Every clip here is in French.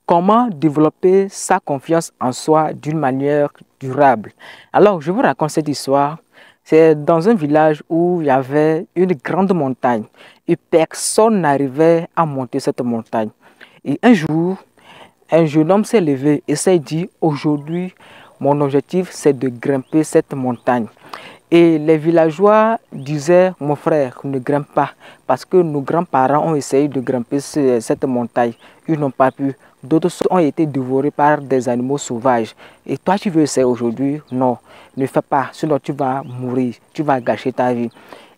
Comment développer sa confiance en soi d'une manière durable? Alors, je vous raconte cette histoire. C'est dans un village où il y avait une grande montagne et personne n'arrivait à monter cette montagne. Et un jour, un jeune homme s'est levé et s'est dit, aujourd'hui, mon objectif, c'est de grimper cette montagne. Et les villageois disaient, mon frère, ne grimpe pas, parce que nos grands-parents ont essayé de grimper cette montagne. Ils n'ont pas pu. D'autres ont été dévorés par des animaux sauvages. Et toi, tu veux essayer aujourd'hui? Non, ne fais pas, sinon tu vas mourir, tu vas gâcher ta vie.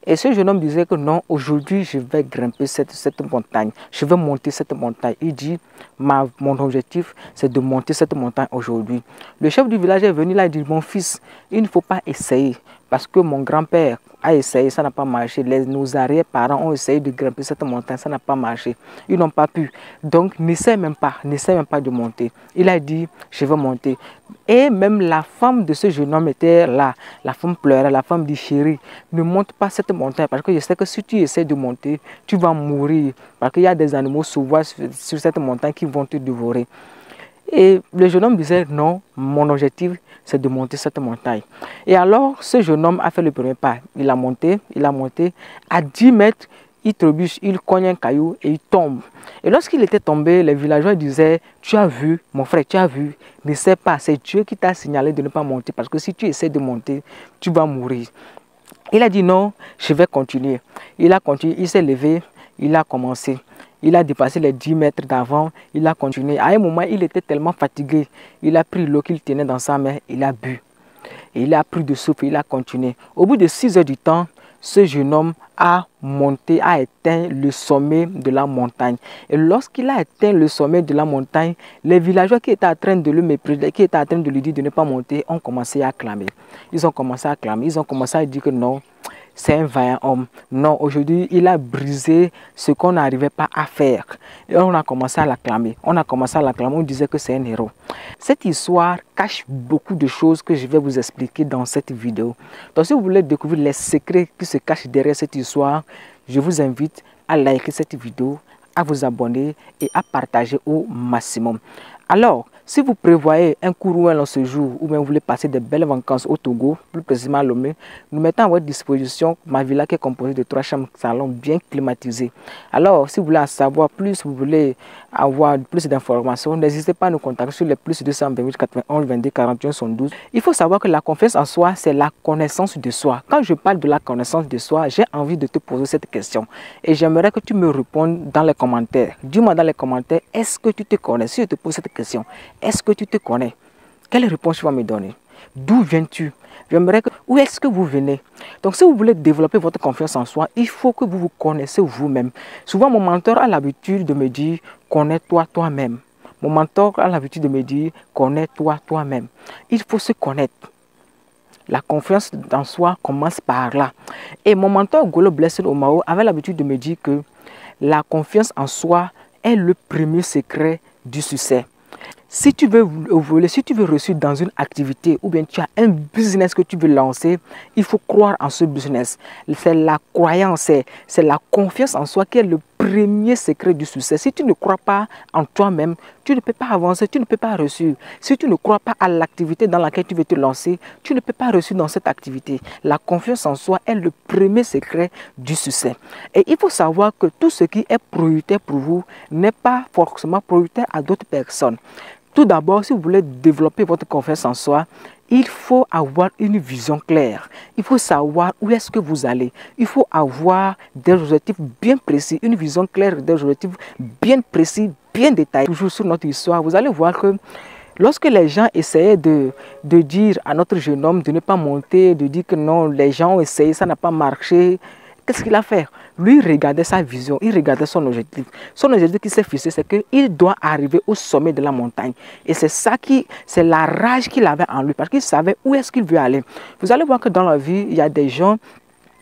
Et ce jeune homme disait que non, aujourd'hui, je vais grimper cette montagne. Je vais monter cette montagne. Il dit, mon objectif, c'est de monter cette montagne aujourd'hui. Le chef du village est venu là et dit, mon fils, il ne faut pas essayer. Parce que mon grand-père a essayé, ça n'a pas marché. Nos arrière-parents ont essayé de grimper cette montagne, ça n'a pas marché. Ils n'ont pas pu. Donc, n'essaie même pas de monter. Il a dit, je vais monter. Et même la femme de ce jeune homme était là. La femme pleurait, la femme dit, chérie, ne monte pas cette montagne parce que je sais que si tu essaies de monter, tu vas mourir. Parce qu'il y a des animaux sauvages sur cette montagne qui vont te dévorer. Et le jeune homme disait, non, mon objectif, c'est de monter cette montagne. Et alors, ce jeune homme a fait le premier pas. Il a monté. À 10 mètres, il trébuche, il cogne un caillou et il tombe. Et lorsqu'il était tombé, les villageois disaient, tu as vu, mon frère, tu as vu, ne sais pas, c'est Dieu qui t'a signalé de ne pas monter. Parce que si tu essaies de monter, tu vas mourir. Il a dit, non, je vais continuer. Il a continué, il s'est levé, il a commencé. Il a dépassé les 10 mètres d'avant, il a continué. À un moment, il était tellement fatigué. Il a pris l'eau qu'il tenait dans sa main, il a bu. Et il a pris de souffle, il a continué. Au bout de 6 heures du temps, ce jeune homme a monté, a atteint le sommet de la montagne. Et lorsqu'il a atteint le sommet de la montagne, les villageois qui étaient en train de le mépriser, qui étaient en train de lui dire de ne pas monter, ont commencé à clamer. Ils ont commencé à dire que non, c'est un vaillant homme. Non, aujourd'hui, il a brisé ce qu'on n'arrivait pas à faire. Et on a commencé à l'acclamer. On disait que c'est un héros. Cette histoire cache beaucoup de choses que je vais vous expliquer dans cette vidéo. Donc, si vous voulez découvrir les secrets qui se cachent derrière cette histoire, je vous invite à liker cette vidéo, à vous abonner et à partager au maximum. Alors, si vous prévoyez un court long séjour ou bien vous voulez passer de belles vacances au Togo, plus précisément à Lomé, nous mettons à votre disposition ma villa qui est composée de 3 chambres salon bien climatisées. Alors, si vous voulez en savoir plus, vous voulez avoir plus d'informations, n'hésitez pas à nous contacter sur les plus 228 91 22 41 72. Il faut savoir que la confiance en soi, c'est la connaissance de soi. Quand je parle de la connaissance de soi, j'ai envie de te poser cette question. Et j'aimerais que tu me répondes dans les commentaires. Dis-moi dans les commentaires, est-ce que tu te connais? Si je te pose cette question, est-ce que tu te connais? Quelle réponse tu vas me donner? D'où viens-tu? J'aimerais que... Où est-ce que vous venez? Donc, si vous voulez développer votre confiance en soi, il faut que vous vous connaissez vous-même. Souvent, mon mentor a l'habitude de me dire, connais-toi toi-même. Mon mentor a l'habitude de me dire, connais-toi toi-même. Il faut se connaître. La confiance en soi commence par là. Et mon mentor, Golo Blessed Omao, avait l'habitude de me dire que la confiance en soi est le premier secret du succès. Si tu veux voler, si tu veux réussir dans une activité ou bien tu as un business que tu veux lancer, il faut croire en ce business. C'est la croyance, c'est la confiance en soi qui est le premier secret du succès. Si tu ne crois pas en toi-même, tu ne peux pas avancer, tu ne peux pas réussir. Si tu ne crois pas à l'activité dans laquelle tu veux te lancer, tu ne peux pas réussir dans cette activité. La confiance en soi est le premier secret du succès. Et il faut savoir que tout ce qui est prioritaire pour vous n'est pas forcément prioritaire à d'autres personnes. Tout d'abord, si vous voulez développer votre confiance en soi, il faut avoir une vision claire. Il faut savoir où est-ce que vous allez. Il faut avoir des objectifs bien précis, une vision claire, des objectifs bien précis, bien détaillés. Toujours sur notre histoire, vous allez voir que lorsque les gens essayaient de dire à notre jeune homme de ne pas monter, de dire que non, les gens ont essayé, ça n'a pas marché, qu'est-ce qu'il a fait? Lui, il regardait sa vision, il regardait son objectif. Son objectif qui s'est fixé, c'est qu'il doit arriver au sommet de la montagne. Et c'est ça c'est la rage qu'il avait en lui, parce qu'il savait où est-ce qu'il veut aller. Vous allez voir que dans la vie, il y a des gens,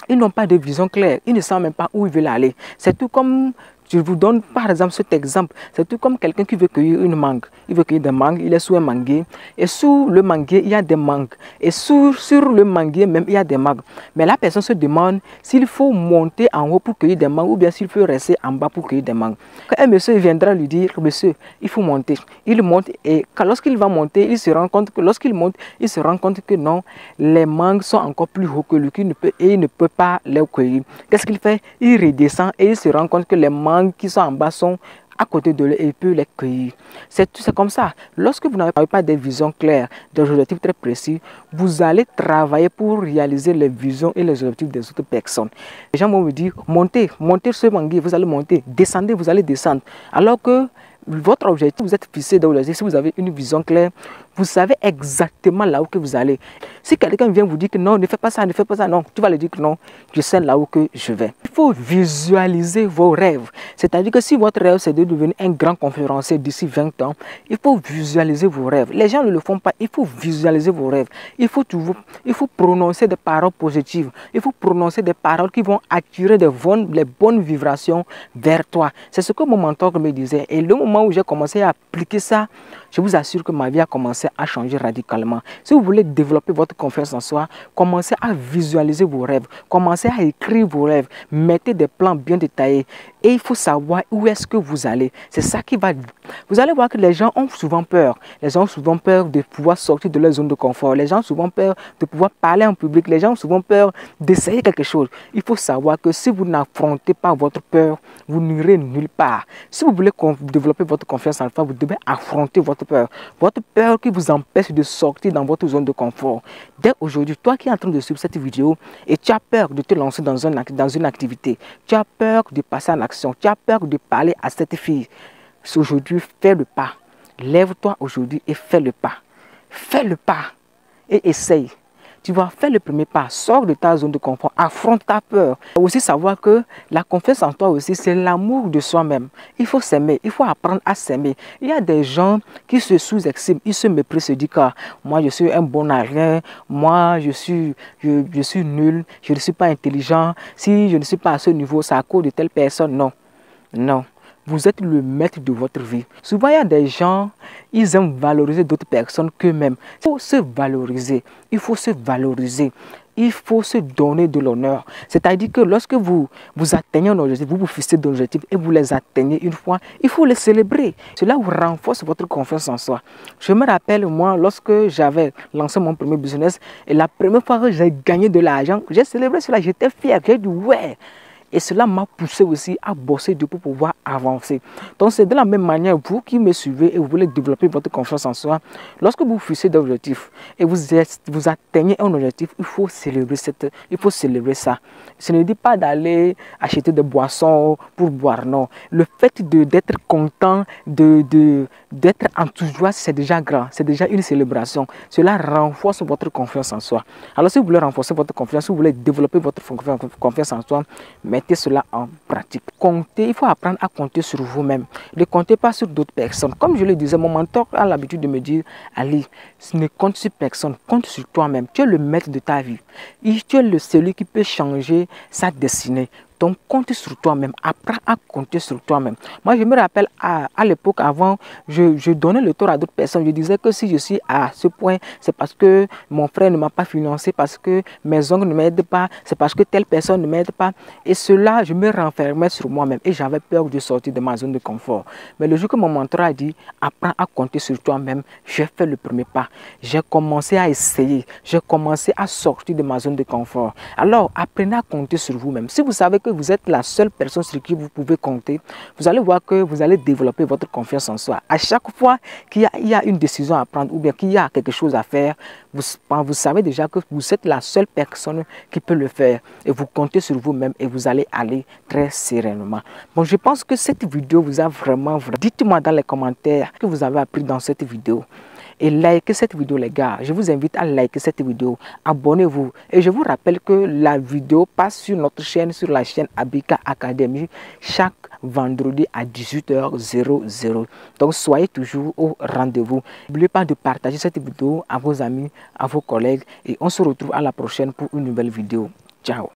ils n'ont pas de vision claire, ils ne savent même pas où ils veulent aller. C'est tout comme Je vous donne par exemple cet exemple. C'est tout comme quelqu'un qui veut cueillir une mangue. Il veut cueillir des mangues, il est sous un manguier. Et sous le manguier, il y a des mangues. Et sur le manguier même, il y a des mangues. Mais la personne se demande s'il faut monter en haut pour cueillir des mangues ou bien s'il faut rester en bas pour cueillir des mangues. Quand un monsieur viendra lui dire, monsieur, il faut monter. Il monte et lorsqu'il va monter, il se rend compte que non, les mangues sont encore plus hauts que lui et il ne peut pas les cueillir. Qu'est-ce qu'il fait? Il redescend et il se rend compte que les mangues qui sont en bas sont à côté de lui et il peut les cueillir. C'est comme ça. Lorsque vous n'avez pas des visions claires, des objectifs très précis, vous allez travailler pour réaliser les visions et les objectifs des autres personnes. Les gens vont vous dire, montez ce manguier, vous allez monter, descendez, vous allez descendre. Alors que votre objectif, vous êtes fixé dans l'objectif, si vous avez une vision claire, vous savez exactement là où que vous allez. Si quelqu'un vient vous dire que non, ne fais pas ça, non, tu vas lui dire que non, je sais là où que je vais. Il faut visualiser vos rêves. C'est-à-dire que si votre rêve c'est de devenir un grand conférencier d'ici 20 ans, il faut visualiser vos rêves. Les gens ne le font pas, il faut visualiser vos rêves. Il faut prononcer des paroles positives. Il faut prononcer des paroles qui vont attirer les bonnes vibrations vers toi. C'est ce que mon mentor me disait. Et le moment où j'ai commencé à appliquer ça, je vous assure que ma vie a commencé à changer radicalement. Si vous voulez développer votre confiance en soi, commencez à visualiser vos rêves, commencez à écrire vos rêves, mettez des plans bien détaillés et il faut savoir où est-ce que vous allez. C'est ça qui va... Vous allez voir que les gens ont souvent peur. Les gens ont souvent peur de pouvoir sortir de leur zone de confort. Les gens ont souvent peur de pouvoir parler en public. Les gens ont souvent peur d'essayer quelque chose. Il faut savoir que si vous n'affrontez pas votre peur, vous n'irez nulle part. Si vous voulez développer votre confiance en soi, vous devez affronter votre peur. Votre peur qui vous empêche de sortir dans votre zone de confort. Dès aujourd'hui, toi qui es en train de suivre cette vidéo et tu as peur de te lancer dans une activité, tu as peur de passer en action, tu as peur de parler à cette fille, aujourd'hui, fais le pas. Lève-toi aujourd'hui et fais le pas. Fais le pas et essaye. Tu vas faire le premier pas, sors de ta zone de confort, affronte ta peur. Il faut aussi savoir que la confiance en toi aussi, c'est l'amour de soi-même. Il faut s'aimer, il faut apprendre à s'aimer. Il y a des gens qui se sous-estiment, ils se méprisent, se disent que moi je suis un bon à rien, moi je suis nul, je ne suis pas intelligent. Si je ne suis pas à ce niveau, c'est à cause de telle personne. Non, non. Vous êtes le maître de votre vie. Souvent, il y a des gens, ils aiment valoriser d'autres personnes qu'eux-mêmes. Il faut se valoriser. Il faut se valoriser. Il faut se donner de l'honneur. C'est-à-dire que lorsque vous atteignez un objectif, vous vous fixez d'objectifs et vous les atteignez une fois, il faut les célébrer. Cela vous renforce votre confiance en soi. Je me rappelle, moi, lorsque j'avais lancé mon premier business, et la première fois que j'ai gagné de l'argent, j'ai célébré cela, j'étais fier. J'ai dit, ouais. Et cela m'a poussé aussi à bosser pour pouvoir avancer. Donc c'est de la même manière, vous qui me suivez et vous voulez développer votre confiance en soi, lorsque vous fixez d'objectifs et vous atteignez un objectif, il faut célébrer ça. Ce ne dit pas d'aller acheter des boissons pour boire, non. Le fait d'être content, d'être enthousiaste, c'est déjà grand, c'est déjà une célébration. Cela renforce votre confiance en soi. Alors si vous voulez renforcer votre confiance, si vous voulez développer votre confiance en soi, mettez cela en pratique. Comptez, il faut apprendre à compter sur vous-même. Ne comptez pas sur d'autres personnes. Comme je le disais, mon mentor a l'habitude de me dire, Ali, ne compte sur personne, compte sur toi-même. Tu es le maître de ta vie. Tu es celui qui peut changer sa destinée. Donc, compte sur toi-même. Apprends à compter sur toi-même. Moi, je me rappelle à l'époque, avant, je donnais le tort à d'autres personnes. Je disais que si je suis à ce point, c'est parce que mon frère ne m'a pas financé, parce que mes oncles ne m'aident pas, c'est parce que telle personne ne m'aide pas. Et cela, je me renfermais sur moi-même et j'avais peur de sortir de ma zone de confort. Mais le jour que mon mentor a dit, apprends à compter sur toi-même, j'ai fait le premier pas. J'ai commencé à essayer. J'ai commencé à sortir de ma zone de confort. Alors, apprenez à compter sur vous-même. Si vous savez que vous êtes la seule personne sur qui vous pouvez compter, vous allez voir que vous allez développer votre confiance en soi. À chaque fois qu'il y a une décision à prendre ou bien qu'il y a quelque chose à faire, vous savez déjà que vous êtes la seule personne qui peut le faire. Et vous comptez sur vous-même et vous allez aller très sereinement. Bon, je pense que cette vidéo vous a vraiment... Dites-moi dans les commentaires ce que vous avez appris dans cette vidéo. Et likez cette vidéo les gars, je vous invite à liker cette vidéo, abonnez-vous et je vous rappelle que la vidéo passe sur notre chaîne, sur la chaîne Abika Academy chaque vendredi à 18h00. Donc soyez toujours au rendez-vous. N'oubliez pas de partager cette vidéo à vos amis, à vos collègues et on se retrouve à la prochaine pour une nouvelle vidéo. Ciao.